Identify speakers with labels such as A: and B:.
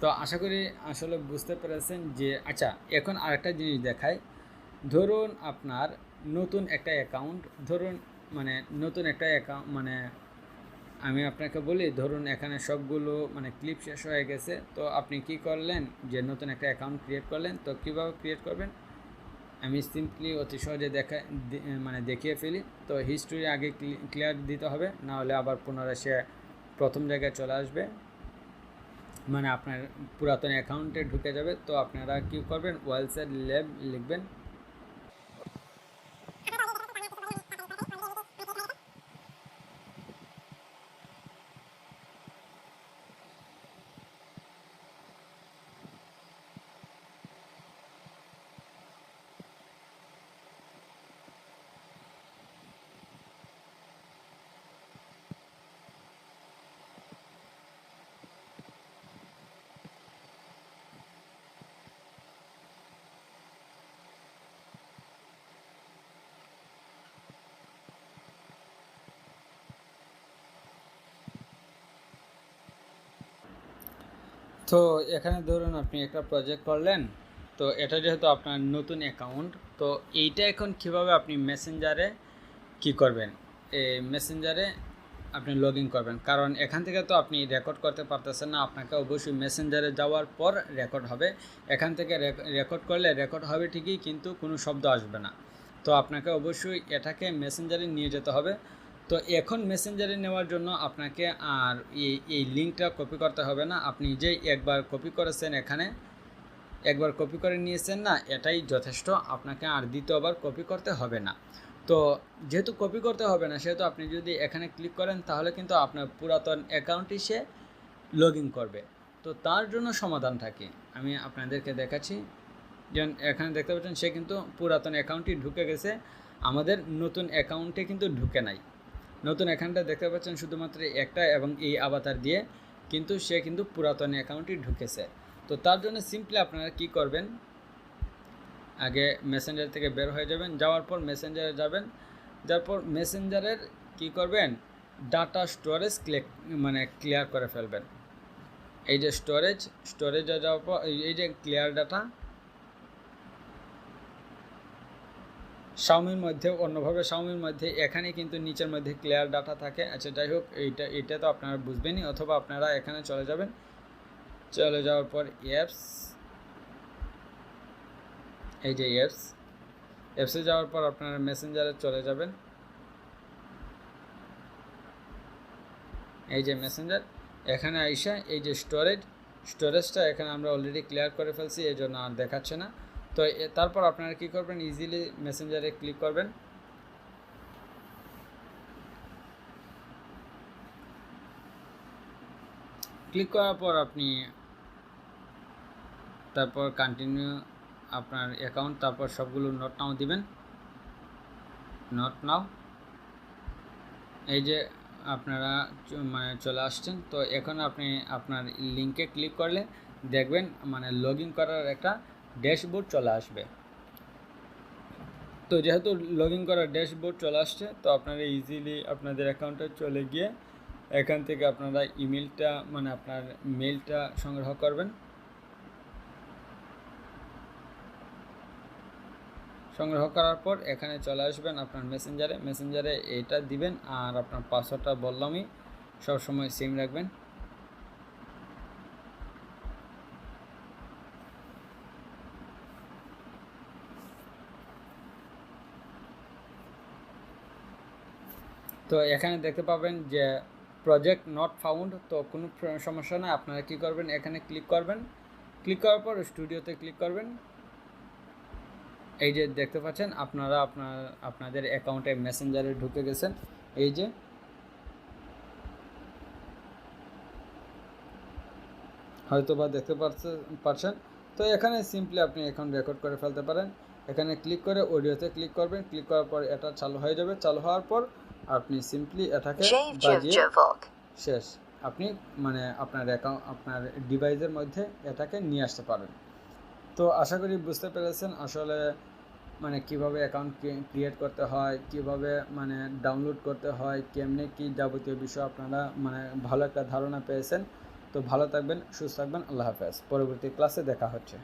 A: তো আশা করি আসলে বুঝতে পেরেছেন যে আচ্ছা, এখন আরেকটা জিনিস দেখাই। ধরুন আপনার নতুন একটা অ্যাকাউন্ট, ধরুন মানে নতুন একটা অ্যাকাউন্ট মানে আমি আপনাকে বলি, ধরুন এখানে সবগুলো মানে ক্লিপ শেষ হয়ে গেছে। তো আপনি কি করলেন যে নতুন একটা অ্যাকাউন্ট ক্রিয়েট করলেন। তো কীভাবে ক্রিয়েট করবেন আমি সিম্পলি অতি সহজে মানে দেখিয়ে ফেলি। তো হিস্ট্রি আগে ক্লিয়ার দিতে হবে, না হলে আবার পুনরায় সে প্রথম জায়গায় চলে আসবে, মানে আপনার পুরাতন অ্যাকাউন্টে ঢুকে যাবে। তো আপনারা কি করবেন, ওয়েলসেট ল্যাব লিখবেন। তো এখানে ধরুন আপনি একটা প্রজেক্ট করলেন। তো এটা যেহেতু আপনার নতুন অ্যাকাউন্ট, তো এইটা এখন কিভাবে আপনি মেসেঞ্জারে কি করবেন, এই মেসেঞ্জারে আপনি লগ ইন করবেন। কারণ এখান থেকে তো আপনি রেকর্ড করতে পারতেছেন না, আপনাকে অবশ্যই মেসেঞ্জারে যাওয়ার পর রেকর্ড হবে। এখান থেকে রেকর্ড করলে রেকর্ড হবে ঠিকই, কিন্তু কোনো শব্দ আসবে না। তো আপনাকে অবশ্যই এটাকে মেসেঞ্জারে নিয়ে যেতে হবে। তো এখন মেসেঞ্জারে নেওয়ার জন্য আপনাকে আর এই লিঙ্কটা কপি করতে হবে না। আপনি যেই একবার কপি করেছেন, এখানে একবার কপি করে নিয়েছেন না, এটাই যথেষ্ট। আপনাকে আর দ্বিতীয়বার কপি করতে হবে না। তো যেহেতু কপি করতে হবে না, সেহেতু আপনি যদি এখানে ক্লিক করেন তাহলে কিন্তু আপনার পুরাতন অ্যাকাউন্টটি সে লগ ইন করবে। তো তার জন্য সমাধানটা কি আমি আপনাদেরকে দেখাচ্ছি। যেমন এখানে দেখতে পাচ্ছেন সে কিন্তু পুরাতন অ্যাকাউন্টটি ঢুকে গেছে, আমাদের নতুন অ্যাকাউন্টে কিন্তু ঢুকে নাই। নতুন অ্যাকাউন্টটা দেখতে পাচ্ছেন শুধুমাত্র একটা এবং এই আভাতার দিয়ে, কিন্তু সে কিন্তু পুরাতন অ্যাকাউন্টটি ঢুকেছে। তো তার জন্য সিম্পলি আপনারা কি করবেন, আগে মেসেঞ্জার থেকে বের হয়ে যাবেন, যাওয়ার পর মেসেঞ্জারে যাবেন, তারপর মেসেঞ্জারের কি করবেন, ডাটা স্টোরেজ ক্লিয়ার করে ফেলবেন। এই যে স্টোরেজে যাওয়ার পর এই যে ক্লিয়ার ডাটা, শাওমির মধ্যে অন্যভাবে শাওমির মধ্যে এখানে কিন্তু নিচের মধ্যে ক্লিয়ার ডাটা থাকে। আচ্ছা যাই হোক, এইটা তো আপনারা বুঝবেনই, অথবা আপনারা এখানে চলে যাবেন। চলে যাওয়ার পর অ্যাপস, এই যে অ্যাপসে যাওয়ার পর আপনারা মেসেঞ্জারে চলে যাবেন। এই যে মেসেঞ্জার, এখানে আইসা এই যে স্টোরেজটা এখানে আমরা অলরেডি ক্লিয়ার করে ফেলছি, এই জন্য আর দেখাচ্ছে না। তো তারপর আপনারা কি করবেন, ইজিলি মেসেঞ্জারে ক্লিক করবেন। ক্লিক করার পর আপনি তারপর কন্টিনিউ আপনার অ্যাকাউন্ট, তারপর সবগুলো নোট নাও দিবেন, নোট নাও। এই যে আপনারা মানে চলে আসছেন। তো এখন আপনি আপনার লিঙ্কে ক্লিক করলে দেখবেন মানে লগ ইন করার একটা ড্যাশবোর্ড চলে আসবে। তো যেহেতু লগ ইন করার ড্যাশবোর্ড চলে আসছে, তো আপনারা ইজিলি আপনাদের অ্যাকাউন্টে চলে গিয়ে এখান থেকে আপনারা ইমেলটা মানে আপনার মেলটা সংগ্রহ করবেন। সংগ্রহ করার পর এখানে চলে আসবেন আপনার মেসেঞ্জারে এইটা দিবেন, আর আপনার পাসওয়ার্ডটা বললামই, সবসময় সেম রাখবেন। তো এখানে দেখতে পাবেন যে প্রজেক্ট নট ফাউন্ড। তো কোনো সমস্যা না, আপনারা কী করবেন, এখানে ক্লিক করবেন। ক্লিক করার পর স্টুডিওতে ক্লিক করবেন। এই যে দেখতে পাচ্ছেন আপনারা আপনাদের অ্যাকাউন্টে মেসেঞ্জারে ঢুকে গেছেন। এই যে হয়তো বা দেখতে পাচ্ছেন। তো এখানে সিম্পলি আপনি এখন রেকর্ড করে ফেলতে পারেন। এখানে ক্লিক করে অডিওতে ক্লিক করবেন। ক্লিক করার পর এটা চালু হয়ে যাবে। চালু হওয়ার পর আপনি সিম্পলি এটাকে বাজিয়ে শেষ, আপনি মানে আপনার ডিভাইসের মধ্যে এটাকে নিয়ে আসতে পারেন। তো আশা করি বুঝতে পেরেছেন আসলে মানে কিভাবে অ্যাকাউন্ট ক্রিয়েট করতে হয়, কিভাবে মানে ডাউনলোড করতে হয়, কেমনে কি যাবতীয় বিষয় আপনারা মানে ভালো একটা ধারণা পেয়েছেন। তো ভালো থাকবেন, সুস্থ থাকবেন, আল্লাহ হাফেজ। পরবর্তী ক্লাসে দেখা হচ্ছে।